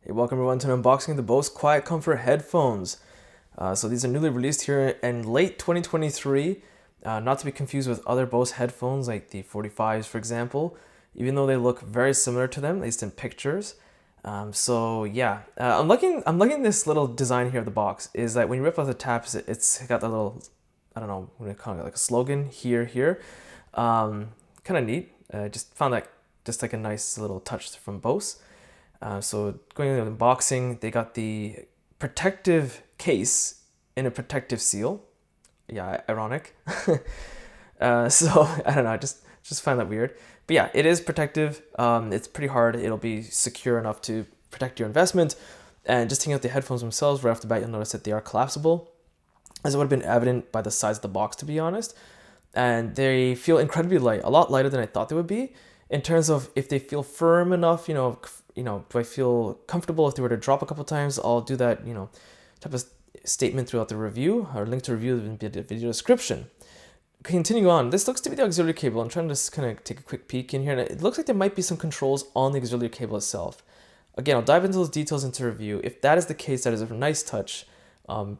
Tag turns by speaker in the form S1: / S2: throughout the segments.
S1: Hey, welcome everyone to an unboxing of the Bose QuietComfort headphones. So these are newly released here in late 2023, not to be confused with other Bose headphones like the 45s, for example, even though they look very similar to them, at least in pictures. I'm liking this little design here of the box. Is that when you rip off the tabs, it's got that little, I don't know what to call it, like a slogan here. Kind of neat. Just found that just like a nice little touch from Bose. So going into the unboxing, they got the protective case in a protective seal. Yeah, ironic. So I don't know, I just find that weird. But yeah, it is protective. It's pretty hard. It'll be secure enough to protect your investment. And just taking out the headphones themselves, right off the bat, you'll notice that they are collapsible, as it would have been evident by the size of the box, to be honest. And they feel incredibly light, a lot lighter than I thought they would be. In terms of if they feel firm enough, do I feel comfortable if they were to drop a couple times? I'll do that, type of statement throughout the review, or link to review in the video description. Continuing on, this looks to be the auxiliary cable. I'm trying to just kind of take a quick peek in here, and it looks like there might be some controls on the auxiliary cable itself. Again, I'll dive into those details into review. If that is the case, that is a nice touch.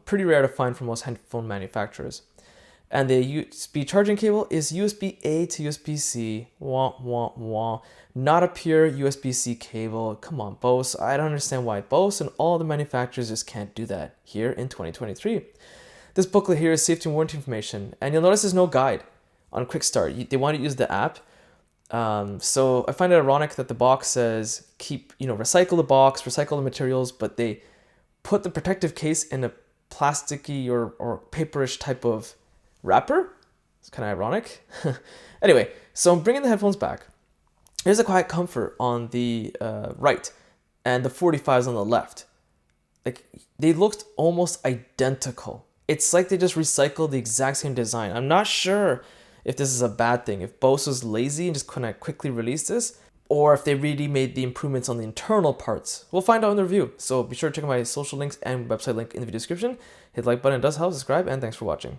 S1: Pretty rare to find for most headphone manufacturers. And the USB charging cable is USB-A to USB-C. Wah, wah, wah. Not a pure USB-C cable. Come on, Bose. I don't understand why Bose and all the manufacturers just can't do that here in 2023. This booklet here is safety and warranty information. And you'll notice there's no guide on Quick Start. They want to use the app. So I find it ironic that the box says recycle the box, recycle the materials, but they put the protective case in a plasticky or paperish type of wrapper. It's kind of ironic. Anyway, so I'm bringing the headphones back. Here's a QuietComfort on the right and the 45s on the left. Like, they looked almost identical. It's like they just recycled the exact same design. I'm not sure if this is a bad thing, if Bose was lazy and just kind of quickly released this, or if they really made the improvements on the internal parts. We'll find out in the review. So be sure to check out my social links and website link in the video description. Hit the like button, it does help, subscribe, and thanks for watching.